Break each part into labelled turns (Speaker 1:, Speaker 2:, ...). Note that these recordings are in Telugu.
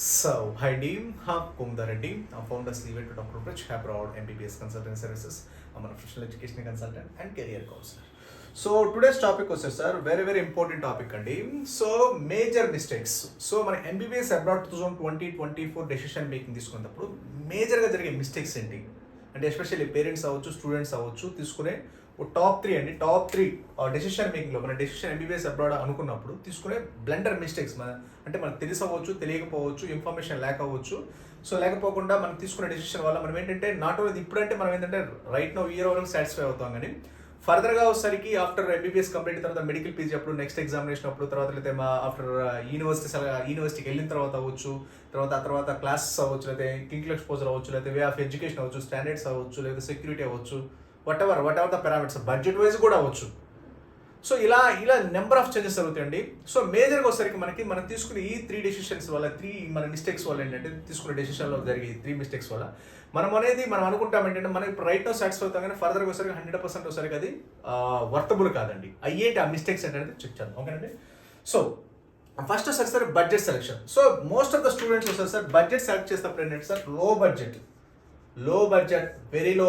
Speaker 1: Hi team, Kumda Reddy. I'm founder Steven to Dr. Rich Abroad MBBS Consulting Services. I'm a professional education consultant and career counselor. So today's topic was sir, very important topic andi. So major mistakes. So మన MBBS Abroad 2020-24 డెసిషన్ మేకింగ్ తీసుకున్నప్పుడు మేజర్గా జరిగే మిస్టేక్స్ ఏంటి అంటే ఎస్పెషల్లీ పేరెంట్స్ అవ్వచ్చు స్టూడెంట్స్ అవ్వచ్చు తీసుకునే టాప్ త్రీ డెసిషన్ మేకింగ్లో మన డెసిషన్ MBBS అబ్రాడ్ అనుకున్నప్పుడు తీసుకునే బ్లండర్ మిస్టేక్స్ అంటే మనకు తెలిసి అవ్వచ్చు తెలియకపోవచ్చు ఇన్ఫర్మేషన్ లేక అవ్వచ్చు. సో లేకపోకుండా మనం తీసుకునే డెసిషన్ వల్ల మనం ఏంటంటే నాట్ ఓన్లీ ఇప్పుడంటే మనం ఏంటంటే రైట్ నో ఇయర్ వరకు సాటిస్ఫై అవుతాం, కానీ ఫర్దర్గా వచ్చేసరికి ఆఫ్టర్ MBBS కంప్లీట్ తర్వాత మెడికల్ పీజీ అప్పుడు నెక్స్ట్ ఎగ్జామినేషన్ అప్పుడు తర్వాత అయితే ఆఫ్టర్ యూనివర్సిటీకి వెళ్ళిన తర్వాత అవ్వచ్చు, తర్వాత క్లాసెస్ అవ్వచ్చు, లేకపోతే క్లినికల్ ఎక్స్పోజర్ అవ్వచ్చు, లేకపోతే వే ఆఫ్ ఎడ్యుకేషన్ అవ్వచ్చు, స్టాండర్డ్స్ అవ్వచ్చు, లేదా సెక్యూరిటీ అవ్వచ్చు, what ever the parameters budget wise కూడా అవ్వచ్చు. సో ఇలా నెంబర్ ఆఫ్ చేంజెస్ జరుగుతాయండి. సో మేజర్గా వచ్చేసరికి మనం తీసుకునే ఈ త్రీ డెసిషన్స్ వల్ల మన మిస్టేక్స్ వల్ల ఏంటంటే తీసుకునే డెసిషన్లో జరిగే త్రీ మిస్టేక్స్ వల్ల మనం అనుకుంటాం ఏంటంటే మనం ఇప్పుడు రైట్ నో సాటిస్ఫై అవుతాం, కానీ ఫర్దర్గా వచ్చేసరికి 100% వచ్చేసరికి అది వర్తబుల్ కాదండి. అయ్యేంటి ఆ మిస్టేక్స్ ఏంటనేది చెక్ చేద్దాం, ఓకేనండి. సో ఫస్ట్ వస్తారు sir budget selection. So most of the students వస్తారు సార్ బడ్జెట్ సెలెక్ట్ చేసినప్పుడు ఏంటంటే సార్ లో బడ్జెట్ వెరీ లో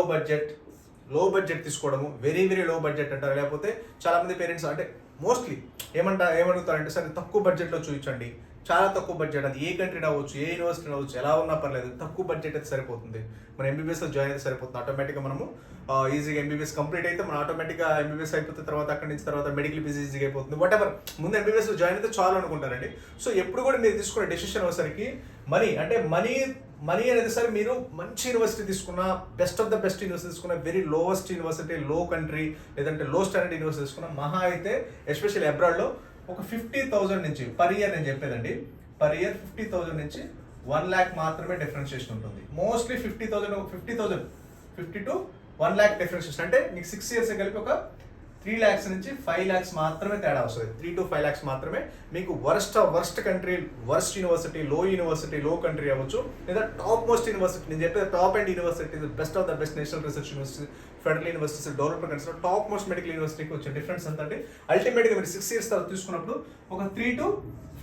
Speaker 1: బడ్జెట్ తీసుకోవడము, వెరీ లో బడ్జెట్ అంటారు. లేకపోతే చాలామంది పేరెంట్స్ అంటే మోస్ట్లీ ఏమడుగుతారంటే సార్ తక్కువ బడ్జెట్లో చూపించండి, చాలా తక్కువ బడ్జెట్, అది ఏ కంట్రీ అవ్వచ్చు, ఏ యూనివర్సిటీ అవ్వచ్చు, ఎలా ఉన్నా పర్లేదు, తక్కువ బడ్జెట్ అయితే సరిపోతుంది, మన MBBSలో జాయిన్ అయితే సరిపోతుంది. ఆటోమేటిక్గా మనము ఈజీగా MBBS కంప్లీట్ అయితే మనం ఆటోమేటిక్గా MBBS అయిపోతే తర్వాత అక్కడి నుంచి తర్వాత మెడికల్ పీజీ ఈజీగా అయిపోతుంది. వాట్ ఎవర్ ముందు MBBSలో జాయిన్ అయితే చాలు అనుకుంటారండి. సో ఎప్పుడు కూడా మీరు తీసుకునే డెసిషన్ వచ్చేసరికి మనీ అనేది సరే మీరు మంచి యూనివర్సిటీ తీసుకున్న, best of the best university తీసుకున్న, వెరీ లోవెస్ట్ యూనివర్సిటీ, లో కంట్రీ లేదంటే లో స్టాండర్డ్ యూనివర్సిటీ తీసుకున్న, మహా అయితే ఎస్పెషల్లీ అబ్రాడ్లో ఒక 50,000 నుంచి పర్ ఇయర్, నేను చెప్పేదండి పర్ ఇయర్ 50,000 నుంచి 1 lakh మాత్రమే డిఫరెన్షియేషన్ ఉంటుంది. మోస్ట్లీ 50 to 1 lakh డిఫరెన్షియేషన్ అంటే మీకు 6 years కలిపి ఒక 3 lakhs నుంచి 5 lakhs మాత్రమే తేడా వస్తుంది. 3 to 5 lakhs మాత్రమే మీకు వర్స్ట్ కంట్రీ, వర్స్ట్ యూనివర్సిటీ, లో కంట్రీ అవ్వచ్చు, లేదా టాప్ మోస్ట్ యూనివర్సిటీ, నేను చెప్పేది top and university, best of the best national research university, federal universities, development కంట్రీస్లో టాప్ మోస్ట్ మెడికల్ యూనివర్సిటీకి వచ్చే డిఫరెన్స్ ఎంత అంటే అల్టిమేట్గా మీరు 6 years తర్వాత తీసుకున్నప్పుడు ఒక 3 to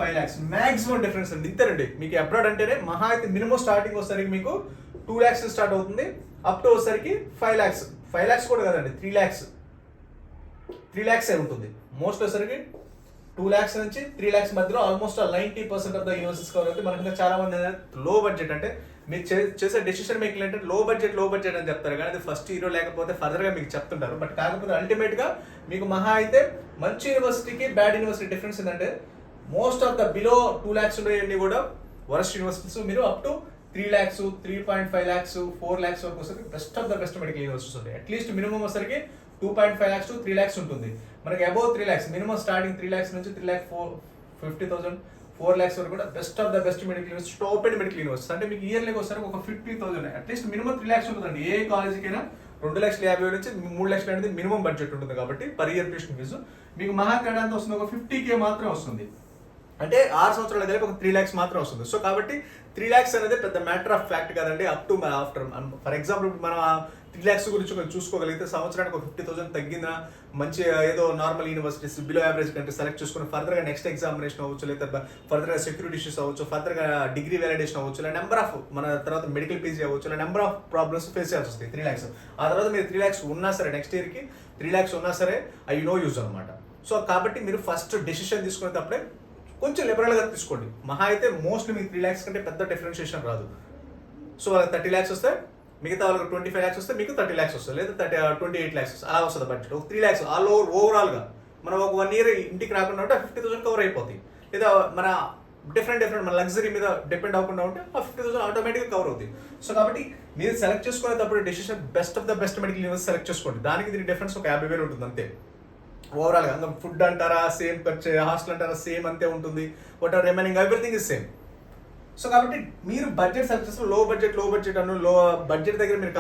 Speaker 1: 5 lakhs మాక్సిమం డిఫరెన్స్ అండి. ఇంతేనండి. మీకు అబ్రాడ్ అంటేనే మహా అయితే మినిమం స్టార్టింగ్ వచ్చేసరికి మీకు 2 lakhs స్టార్ట్ అవుతుంది, అప్ టు వచ్చేసరికి 5 lakhs కూడా కాదండి, 3 lakhs ఉంటుంది. మోస్ట్ వచ్చేసరికి 2 lakhs నుంచి 3 lakhs మధ్యలో almost 90% of the universities cover అవుతుంది. మనకి చాలా మంది లో బడ్జెట్ అంటే మీరు చేసే డెసిషన్ మేకింగ్ అంటే లో బడ్జెట్ అని చెప్తారు, కానీ అది ఫస్ట్ హీరో లేకపోతే ఫర్దర్గా మీకు చెప్తుంటారు. బట్ కాకపోతే అల్టిమేట్గా మీకు మహా అయితే మంచి యూనివర్సిటీకి బ్యాడ్ యూనివర్సిటీ డిఫరెన్స్ ఏంటంటే most of the below 2 lakhs ఉండేవన్నీ కూడా వరస్ట్ యూనివర్సిటీస్, మీరు up to 3 lakhs, 3.5 lakhs, 4 lakhs వరకు వస్తుంది best of the best medical universities ఉంటాయి. అట్లీస్ట్ మినిమం వచ్చరికి 2.5 lakhs to 3 lakhs ఉంటుంది. మనకి above 3 lakhs minimum starting 3 lakhs నుంచి 3,50,000, 4 lakhs వరకు కూడా best of the best medical university, top and medical university. అంటే మీకు ఇయర్లీకి వచ్చరికి ఒక 50,000 అట్లీస్ట్ మినిమం 3 lakhs ఉంటుందండి. ఏ కాలేజీకైనా 2,50,000 నుంచి 3 lakhs అనేది మినిమం బడ్జెట్ ఉంటుంది. కాబట్టి పర్ ఇయర్ ట్యూషన్ ఫీజు మీకు మహాకాడ అంతా వస్తుంది ఒక 50K మాత్రమే వస్తుంది. అంటే 6 సంవత్సరాల కలిపి ఒక 3 lakhs మాత్రం వస్తుంది. సో కాబట్టి 3 lakhs అనేది పెద్ద మ్యాటర్ ఆఫ్ ఫ్యాక్ట్ కాదండి. Up to after for example మనం 3 lakhs గురించి చూసుకోగలిగితే సంవత్సరానికి ఒక 50,000 తగ్గిన మంచి ఏదో normal universities, below average country select చేసుకుని ఫర్దర్గా నెక్స్ట్ ఎగ్జామినేషన్ అవ్వచ్చు, లేదా ఫర్దర్గా సెక్యూరిటీ ఇష్యూస్ అవ్వచ్చు, ఫర్దర్గా డిగ్రీ వ్యాలిడేషన్ అవ్వచ్చు, ఇలా నెంబర్ ఆఫ్ మన తర్వాత మెడికల్ పీజీ అవ్వచ్చు, ఇలా నెంబర్ ఆఫ్ ప్రాబ్లమ్స్ ఫేస్ చేయాల్సి వస్తాయి 3 lakhs. ఆ తర్వాత మీరు 3 lakhs ఉన్నా సరే నెక్స్ట్ ఇయర్కి 3 lakhs ఉన్నా సరే అవి నో యూజ్ అనమాట. సో కాబట్టి మీరు ఫస్ట్ డెసిషన్ తీసుకునేటప్పుడే కొంచెం లిబరల్గా తీసుకోండి. మహా అయితే మోస్ట్లీ మీకు 3 lakhs కంటే పెద్ద డిఫరెన్షియేషన్ రాదు. సో వాళ్ళకి 30 lakhs వస్తే మిగతా వాళ్ళకి 25 lakhs వస్తే మీకు 30 lakhs వస్తుంది, లేదా 28 lakhs వస్తుంది, అలా వస్తుంది బడ్జెట్. ఒక 3 lakhs ఆల్ ఓవరాల్గా మనం ఒక 1 year ఇంటికి రాకుండా ఉంటే 50,000 కవర్ అయిపోతాయి. లేదా మన డిఫరెంట్ మన లగ్జరీ మీద డిపెండ్ అవ్వకుండా ఉంటే ఆ 50,000 ఆటోమేటిక్గా కవర్ అవుతుంది. సో కాబట్టి మీరు సెలెక్ట్ చేసుకునేటప్పుడు decision best of the best medical university select చేసుకోండి. దానికి దీని డిఫరెన్స్ ఒక 50,000 ఉంటుంది అంతే. ఓవరాల్గా ఇంకా ఫుడ్ అంటారా సేమ్, ఖర్చు హాస్టల్ అంటారా సేమ్ అంతే ఉంటుంది. What are remaining everything is same. So కాబట్టి మీరు బడ్జెట్ సెలెక్ట్ చేస్తే లో బడ్జెట్ లో బడ్జెట్ దగ్గర మీరు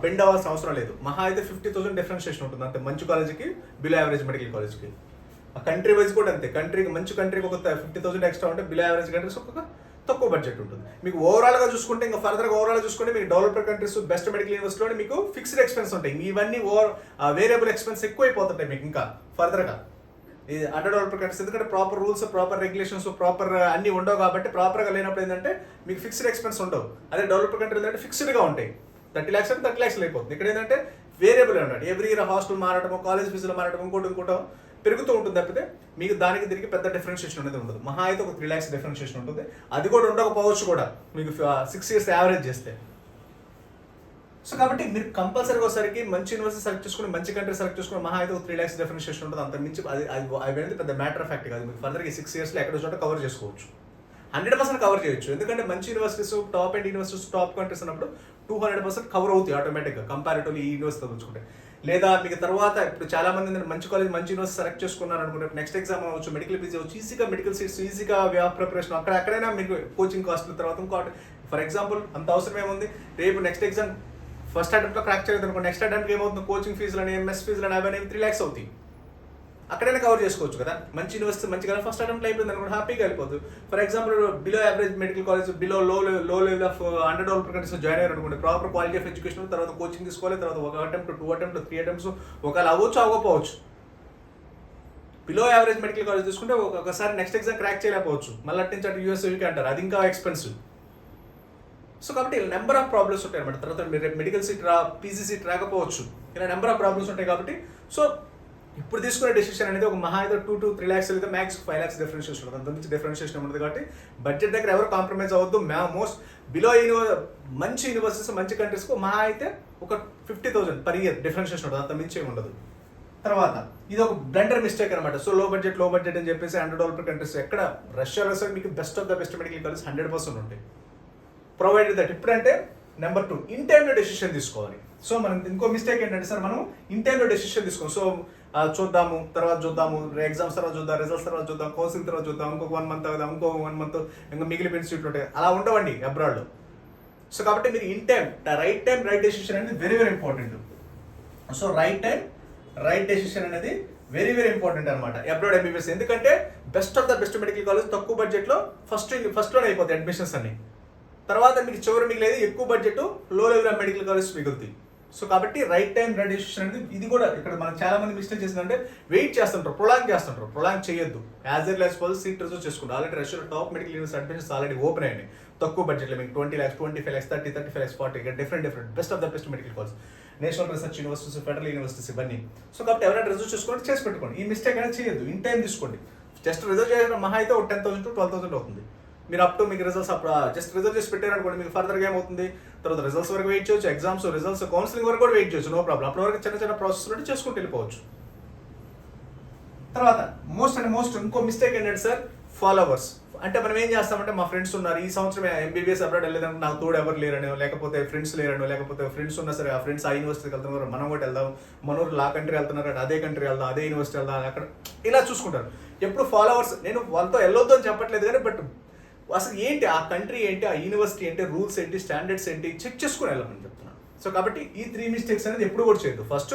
Speaker 1: బెండ్ అవ్వాల్సిన అవసరం లేదు. మహా అయితే 50,000 డిఫరెన్షియేషన్ ఉంటుంది అంతే మంచి కాలేజీకి, బిలో యావరేజ్ మెడికల్ కాలేజ్కి. కంట్రీ వైజ్ కూడా అంతే. మంచి కంట్రీకి ఒక 50,000 ఎక్స్ట్రా ఉంటే బిలో యావరేజ్ కంట్రీస్ ఒక తక్కువ బడ్జెట్ ఉంటుంది. మీకు ఓవరాల్గా చూసుకుంటే ఇంకా ఫర్దర్గా ఓవరాల్గా చూసుకుంటే మీకు డెవలప్డ్ కంట్రీస్ బెస్ట్ మెడికల్ యూనివర్సిటీలో మీకు ఫిక్స్డ్ ఎక్స్పెన్స్ ఉంటాయి. ఇవన్నీ వేరియబుల్ ఎక్స్పెన్స్ ఎక్కువ అయిపోతుంటాయి మీకు ఇంకా ఫర్దర్గా. ఈ అండర్ డెవలప్డ్ కంట్రీస్ ఎందుకంటే proper rules, proper regulations, proper అన్ని ఉండవు కాబట్టి ప్రాపర్గా లేనప్పుడు ఏంటంటే మీకు ఫిక్స్డ్ ఎక్స్పెన్స్ ఉండవు. అదే డెవలప్డ్ కంట్రీ ఏంటంటే ఫిక్స్డ్గా ఉంటాయి. 30 lakhs అంటే 30 lakhs అయిపోతుంది. ఇక్కడ ఏంటంటే వేరియబుల్ అన్నట్టు ఎవ్రీ ఇయర్ హాస్టల్ మారడం, కాలేజ్ ఫీజులు మారడం, ఇంకోటి పెరుగుతూ ఉంటుంది తప్పితే మీకు దానికి దీనికి పెద్ద డిఫరెన్షియేషన్ అనేది ఉండదు. మహా అయితే ఒక 3 lakhs డిఫరెన్షియేషన్ ఉంటుంది. అది కూడా ఉండకపోవచ్చు కూడా మీకు 6 years యావరేజ్ చేస్తే. సో కాబట్టి మీరు కంపల్సరీగా ఒకసారికి మంచి యూనివర్సిటీ సెలెక్ట్ చేసుకుని మంచి కంట్రీ సెలెక్ట్ చేసుకుని మహా అయితే ఒక 3 lakhs డిఫరెన్షియేషన్ ఉంటుంది. అంత మించి అది అనేది పెద్ద మ్యాటర్ ఆఫ్ ఫ్యాక్ట్ కాదు. మీకు ఫర్దర్గా 6 yearsలో ఎక్కడ చోట కవర్ చేసుకోవచ్చు, 100% కవర్ చేయొచ్చు. ఎందుకంటే మంచి universities, top and universities, top countries అన్నప్పుడు 200% కవర్ అవుతాయి ఆటోమేటిక్గా కంపారిటివ్లీ ఈ యూనివర్సిటీ చూసుకుంటే. లేదా మీకు తర్వాత ఇప్పుడు చాలా మంది మంచి కాలేజ్ మంచి యూనివర్సిటీ సెలెక్ట్ చేసుకున్నారు అనుకుంటే నెక్స్ట్ ఎగ్జామ్ అవ్వచ్చు, మెడికల్ పీజీ అవ్వచ్చు, ఈజీగా మెడికల్ సీట్స్, ఈజీగా ప్రిపరేషన్ అక్కడైనా మీకు కోచింగ్ కాస్ట్ల తర్వాత ఇంకోటి ఫర్ ఎగ్జాంపుల్ అంత అవసరం ఏముంది, రేపు నెక్స్ట్ ఎగ్జామ్ ఫస్ట్ అటెంప్ట్లో క్రాక్ చేయలేదు అనుకో, నెక్స్ట్ అటెంప్ట్కి ఏమవుతుంది, కోచింగ్ ఫీజులని, ఎంఎస్ ఫీజులని అవన్నీ 3 lakhs అవుతాయి. అక్కడైనా కవర్ చేసుకోవచ్చు కదా. మంచి యూనివర్సిటీ మంచి కదా ఫస్ట్ అటెంప్ట్ అయిపోయింది అనుకోండి, హ్యాపీగా వెళ్ళిపోతుంది. For example below average medical college, below low level of under developed countries join అయ్యారు అనుకోండి, ప్రాపర్ క్వాలిటీ ఆఫ్ ఎడ్యుకేషన్, తర్వాత కోచింగ్ తీసుకోవాలి, తర్వాత 1 attempt 2 attempt 3 attempts ఒకవేళ అవ్వచ్చు అవ్వకపోవచ్చు. బిలో యావరేజ్ మెడికల్ కాలేజ్ తీసుకుంటే ఒకసారి నెక్స్ట్ ఎగ్జామ్ క్రాక్ చేయలేకపోవచ్చు, మళ్ళీ అటు నుంచి అటు యూఎస్ యూకే అంటారు, అది ఇంకా ఎక్స్పెన్సివ్. సో కాబట్టి నెంబర్ ఆఫ్ ప్రాబ్లమ్స్ ఉంటాయి అనమాట. తర్వాత మెడికల్ సీట్ పీజీ సీట్ రాకపోవచ్చు, ఇలా నెంబర్ ఆఫ్ ప్రాబ్లమ్స్ ఉంటాయి. కాబట్టి సో ఇప్పుడు తీసుకునే డెసిషన్ అనేది ఒక మహా అయితే 2 to 3 lakhs అయితే మ్యాక్స్ 5 lakhs డిఫరెన్షియేషన్ ఉంటుంది. అంత నుంచి డిఫరెన్షియేషన్ ఉండదు. కాబట్టి బడ్జెట్ దగ్గర ఎవరు కాంప్రమైజ్ అవ్వద్దు. మోస్ట్ బిలో మంచి యూనివర్సిటీస్ మంచి కంట్రీస్కు మహా అయితే ఒక 50,000 per year డిఫరెన్షియేషన్ ఉంటుంది, అంత మించి ఉండదు. తర్వాత ఇది ఒక బ్లండర్ మిస్టేక్ అనమాట. సో లో బడ్జెట్ అని చెప్పేసి అండర్ డెవలప్డ్ కంట్రీస్ ఎక్కడ రష్యాలో సార్ మీకు best of the best medical college 100% ఉంటాయి, ప్రొవైడెడ్ దట్. ఇప్పుడంటే నెంబర్ 2 ఇన్ టైంలో డెసిషన్ తీసుకోవాలి. సో మనం ఇంకో మిస్టేక్ ఏంటంటే సార్ మనం ఇన్ టైంలో డెసిషన్ తీసుకోవాలి. సో చూద్దాము, తర్వాత చూద్దాము, ఎగ్జామ్స్ తర్వాత చూద్దాం, రిజల్ట్స్ తర్వాత చూద్దాం, కౌన్సిలింగ్ తర్వాత చూద్దాం, ఇంకొక 1 month అవుదాం, ఇంకో 1 month ఇంకా మిగిలిపోయిన సీట్లు ఉంటాయి, అలా ఉండవండి అబ్రాడ్లో. సో కాబట్టి మీరు ఇన్ టైం రైట్ డెసిషన్ అనేది very important. So right decision అనేది వెరీ ఇంపార్టెంట్ అనమాట అబ్రాడ్ ఎంబీబీఎస్. ఎందుకంటే best of the best medical college తక్కువ బడ్జెట్లో ఫస్ట్లోనే అయిపోతాయి అడ్మిషన్స్ అన్ని. తర్వాత మీకు చివరి మిగిలేదు ఎక్కువ బడ్జెట్ లో లెవెల్ మెడికల్ కాలేజ్ మిగులుతాయి. సో కాబట్టి రైట్ డెసిషన్ అనేది ఇది కూడా ఇక్కడ మనం చాలా మంది మిస్టేక్ చేసిందంటే వెయిట్ చేస్తుంటారు, ప్రొలాంగ్ చేయొద్దు. As early as possible seat reserve చేసుకుంటారు. ఆల్రెడీ రష్యాలో top medical university admissions already open అయ్యాయి తక్కువ బడ్జెట్లో. మీకు 20 lakhs 25 lakhs 30 lakhs 40 ఇక్కడ different best of the best medical college, national research universities, federal universities ఇవన్నీ. సో కాబట్టి ఎవరైనా రిజర్వ్ చేసుకోండి, చేసి పెట్టుకోండి. ఈ మిస్టేక్ అనేది చేయొద్దు, ఇన్ టైం తీసుకోండి. జస్ట్ రిజర్వ్ చేయడం మహా అయితే ఒక 10,000 to 12,000 అవుతుంది. మీరు అప్ టు మీకు రిజల్ట్స్ అప్పుడు జస్ట్ రిజర్వ్ చేసి పెట్టారు అనుకోండి, మీకు ఫర్దర్గా ఏమవుతుంది, తర్వాత రిజల్ట్స్ వరకు వెయిట్ చేయొచ్చు, ఎగ్జామ్స్ రిజల్ట్స్ కౌన్సిలింగ్ వరకు కూడా వెయిట్ చేయొచ్చు, నో ప్రాబ్లం. అప్పటి వరకు చిన్న ప్రాసెస్ నుండి చేసుకుంటూ వెళ్ళిపోవచ్చు. తర్వాత మోస్ట్ ఇంకో మిస్టేక్ ఏంటంటే సార్ ఫాలోవర్స్. అంటే మనం ఏం చేస్తామంటే మా ఫ్రెండ్స్ ఉన్నారు, ఈ సంవత్సరం ఎంబీబీఎస్ అబ్రాడ్ వెళ్ళేదంటే నాకు తోడు ఎవరు లేరనో, లేకపోతే ఫ్రెండ్స్ లేరనో, లేకపోతే ఫ్రెండ్స్ ఉన్నా సరే ఆ ఫ్రెండ్స్ ఆ యూనివర్సిటీకి వెళ్తున్నారు, మనం కూడా వెళ్దాం, మనూరు లా కంట్రీ వెళ్తున్నారు, అదే కంట్రీ వెళ్దాం, అదే యూనివర్సిటీ వెళ్దాం, అక్కడ ఇలా చూసుకుంటారు. ఎప్పుడు ఫాలోవర్స్, నేను వాళ్ళతో వెళ్ళొద్దు అని చెప్పట్లేదు కానీ బట్ అసలు ఏంటి ఆ కంట్రీ ఏంటి, ఆ యూనివర్సిటీ ఏంటి, రూల్స్ ఏంటి, స్టాండర్డ్స్ ఏంటి చెక్ చేసుకుని వెళ్ళమని చెప్తున్నాను. సో కాబట్టి ఈ 3 mistakes అనేది ఎప్పుడు కూడా చేయొద్దు. ఫస్ట్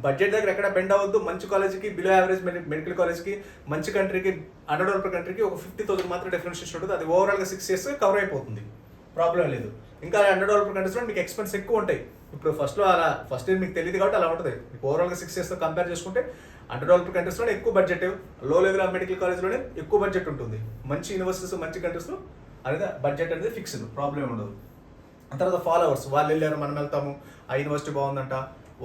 Speaker 1: బడ్జెట్ దగ్గర ఎక్కడ బెండ్ అవ్వద్దు. మంచి కాలేజ్కి, బిలో యావరేజ్ మెడికల్ కాలేజ్కి, మంచి కంట్రీకి, అండర్ డెవలప్డ్ కంట్రీకి ఒక 50,000 మాత్రం డిఫరెన్షియేషన్ ఉంటుంది. అది ఓవరాల్గా 6 years కవర్ అయిపోతుంది, ప్రాబ్లం లేదు. ఇంకా అండర్ డెవలప్డ్ కంట్రీస్లో మీకు ఎక్స్పెన్స్ ఎక్కువ ఉంటాయి. ఇప్పుడు ఫస్ట్ ఇయర్ మీకు తెలియదు కాబట్టి అలా ఉంటుంది. మీకు ఓవరాల్గా 6 yearsతో కంపేర్ చేసుకుంటే అండర్ డెవలప్డ్ కంట్రీస్లోనే ఎక్కువ బడ్జెట్, లో లెవెల్ ఆఫ్ మెడికల్ కాలేజ్లోనే ఎక్కువ బడ్జెట్ ఉంటుంది. మంచి యూనివర్సిటీస్ మంచి కంట్రీస్లో అనేది బడ్జెట్ అనేది ఫిక్స్డ్, ప్రాబ్లం ఉండదు. తర్వాత ఫాలోవర్స్, వాళ్ళు వెళ్ళారు మనం వెళ్తాము, ఆ యూనివర్సిటీ బాగుందంట,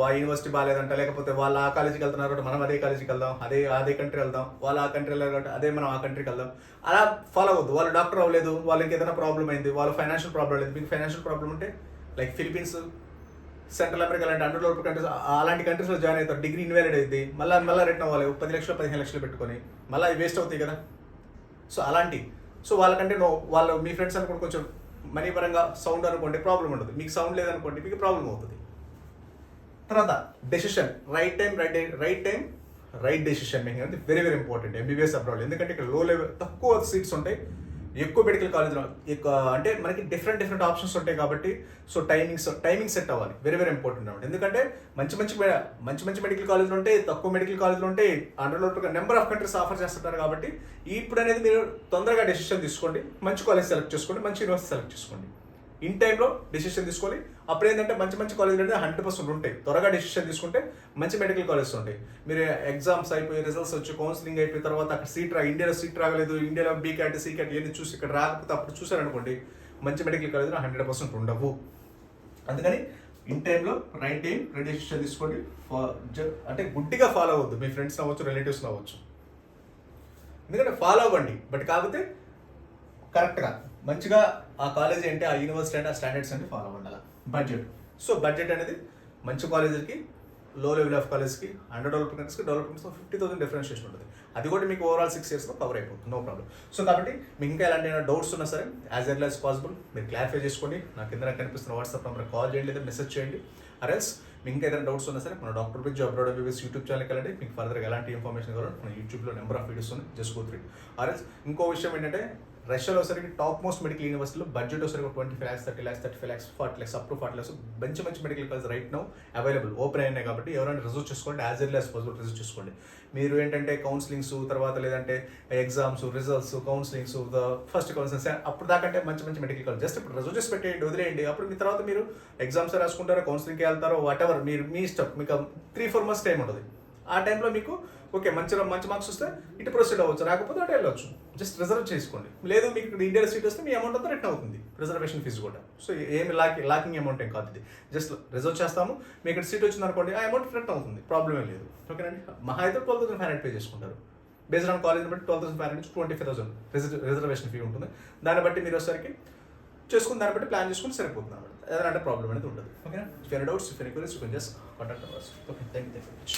Speaker 1: ఆ యూనివర్సిటీ బాగాలేదంట, లేకపోతే వాళ్ళు ఆ కాలేజీకి వెళ్తున్నారు మనం అదే కాలేజీకి వెళ్దాం, అదే కంట్రీ వెళ్దాం, వాళ్ళు ఆ కంట్రీ వెళ్ళారంటే అదే మనం ఆ కంట్రీకి వెళ్దాం, అలా ఫాలో అవ్వద్దు. వాళ్ళు డాక్టర్ అవ్వలేదు, వాళ్ళకి ఏదైనా ప్రాబ్లం అయింది, వాళ్ళ ఫైనాన్షియల్ ప్రాబ్లం లేదు. మీకు ఫైనాన్షియల్ ప్రాబ్లం ఉంటే లైక్ ఫిలిపీన్స్, సెంట్రల్ అమెరికా లాంటి అండర్ డెవలప్డ్ కంట్రీస్, అలాంటి కంట్రీస్లో జాయిన్ అవుతారు, డిగ్రీ ఇన్వాలిడ్ అయింది, మళ్ళీ రిటర్న్ అవ్వాలి 10 లక్షలు 15 లక్షలు పెట్టుకొని, మళ్ళీ అది వేస్ట్ అవుతాయి కదా. సో వాళ్ళకంటే వాళ్ళు మీ ఫ్రెండ్స్ అనుకోండి కొంచెం మనీ పరంగా సౌండ్ అనుకోండి ప్రాబ్లం ఉండదు, మీకు సౌండ్ లేదనుకోండి మీకు ప్రాబ్లం అవుతుంది. తర్వాత డెసిషన్, రైట్ డెసిషన్ మేకింగ్ అనేది వెరీ ఇంపార్టెంట్ ఎంబీబీఎస్ అబ్రాడ్. ఎందుకంటే ఇక్కడ లో లెవెల్ తక్కువ సీట్స్ ఉంటాయి, ఎక్కువ మెడికల్ కాలేజ్లో ఎక్కువ అంటే మనకి డిఫరెంట్ ఆప్షన్స్ ఉంటాయి. కాబట్టి సో టైమింగ్ సెట్ అవ్వాలి, వెరీ ఇంపార్టెంట్ అన్నమాట. ఎందుకంటే మంచి మెడికల్ కాలేజ్లు ఉంటాయి, తక్కువ మెడికల్ కాలేజ్లు ఉంటాయి, అండర్లో నెంబర్ ఆఫ్ కంట్రీస్ ఆఫర్ చేస్తుంటారు. కాబట్టి ఇప్పుడు అనేది మీరు తొందరగా డెసిషన్ తీసుకోండి, మంచి కాలేజ్ సెలెక్ట్ చేసుకోండి, మంచి యూనివర్సిటీ సెలెక్ట్ చేసుకోండి. ఇన్ టైంలో డిసిషన్ తీసుకోవాలి. అప్పుడు ఏంటంటే మంచి మంచి కాలేజీలు అంటే 100% ఉంటాయి. త్వరగా డిసిషన్ తీసుకుంటే మంచి మెడికల్ కాలేజెస్ ఉంటాయి. మీరు ఎగ్జామ్స్ అయిపోయి రిజల్ట్స్ వచ్చి కౌన్సిలింగ్ అయిపోయిన తర్వాత అక్కడ ఇండియాలో సీట్ రాగలేదు, ఇండియాలో బీ క్యాట్ సి క్యాట్ ఇవన్నీ చూసి ఇక్కడ రాకపోతే అప్పుడు చూసారనుకోండి మంచి మెడికల్ కాలేజీలో 100% ఉండవు. అందుకని ఇన్ టైంలో రైట్ టైం డిసిషన్ తీసుకోండి. అంటే గుడ్డిగా ఫాలో అవ్వద్దు, మీ ఫ్రెండ్స్ అవ్వచ్చు, రిలేటివ్స్ అవ్వచ్చు. ఎందుకంటే ఫాలో అవ్వండి, బట్ కాకపోతే కరెక్ట్గా మంచిగా ఆ కాలేజ్ ఏంటి, ఆ యూనివర్సిటీ అంటే ఆ స్టాండర్డ్స్ అంటే ఫాలో అవ్వాలి. బడ్జెట్ అనేది మంచి కాలేజీకి, లో లెవెల్ ఆఫ్ కాలేజ్కి, అండర్ డెవలప్మెంట్స్కి 50,000 డిఫరెన్షియేషన్ ఉంటుంది. అది కూడా మీకు ఓవరాల్ 6 yearsలో కవర్ అయిపోతుంది, నో ప్రాబ్లం. సో కాబట్టి మీకు ఇంకా ఎలాంటి డౌట్స్ ఉన్నా సరే యాజ్ ఎర్లీ యాజ్ పాసిబుల్ మీరు క్లారిఫై చేసుకోండి. నాకు కింద కనిపిస్తున్న వాట్సాప్ నెంబర్ కాల్ చేయండి లేదా మెసేజ్ చేయండి. అరెల్స్ మీకు ఇంకా ఏదైనా డౌట్స్ ఉన్నా సరే మన doctor bridge abroad MBBS YouTube ఛానల్కి వెళ్ళండి. మీకు ఫర్దర్గా ఎలాంటి ఇన్ఫర్మేషన్ కావాలంటే మన యూట్యూబ్లో నెంబర్ ఆఫ్ వీడియోస్ ఉన్నాయి, జస్ట్ గో త్రీ. అరెల్స్ ఇంకో విషయం ఏంటంటే రష్యాలో వచ్చరికి టాప్ మోస్ట్ మెడికల్ యూనివర్సిటీలో బడ్జెట్ వచ్చరికి 25 lakhs, 30 lakhs, 35 lakhs, 40 lakhs, up to 40 lakhs మంచి మంచి medical college right now available open అయినాయి. కాబట్టి ఎవరైనా రిజర్వ్ చేసుకోండి, as early as possible reserve చేసుకోండి. మీరు ఏంటంటే కౌన్సిలింగ్స్ తర్వాత లేదంటే exams, results, counsellings, first counsellings అప్పుడు దాకంటే మంచి మంచి మెడికల్ కాలేజ్ జస్ట్ ఇప్పుడు రిజర్వ్ చేసి పెట్టేయండి, వదిలేయండి. అప్పుడు మీ తర్వాత మీరు ఎగ్జామ్స్ రాసుకుంటారో, కౌన్సిలింగ్కి వెళ్తారో, వాట్ ఎవర్ మీరు మీ ఇష్టం. మీకు 3-4 months టైం ఉంటుంది. ఆ టైంలో మీకు ఓకే మంచి మార్క్స్ వస్తే ఇటు ప్రొసీడ్ అవ్వచ్చు, రాకపోతే అటు వెళ్ళొచ్చు. జస్ట్ రిజర్వ్ చేసుకోండి. లేదు మీకు ఇక్కడ ఇండియాలో సీట్ వస్తే మీ అమౌంట్ అంతా రిటర్న్ అవుతుంది, రిజర్వేషన్ ఫీజు కూడా. సో ఏమి లాకింగ్ అమౌంట్ ఏం కాదు, ఇది జస్ట్ రిజర్వ్ చేస్తాము. మీకు ఇక్కడ సీట్ వచ్చింది అనుకోండి, ఆ అమౌంట్ రిటర్న్ అవుతుంది, ప్రాబ్లమే లేదు. ఓకేనండి. మహా అయితే 12,500 పే చేసుకుంటారు. బేస్డ్ ఆన్ కాలేజ్ని బట్టి 12,500 నుంచి 25,000 రిజర్వేషన్ ఫీ ఉంటుంది. దాన్ని బట్టి మీరు వచ్చేసరికి చేసుకుని దాన్ని బట్టి ప్లాన్ చేసుకుని సరిపోతుంది అన్నమాట. ఏదంటే ప్రాబ్లం అనేది ఉండదు. ఓకేనా. If any doubts, if any queries, you can just contact hours. Okay, thank you very much.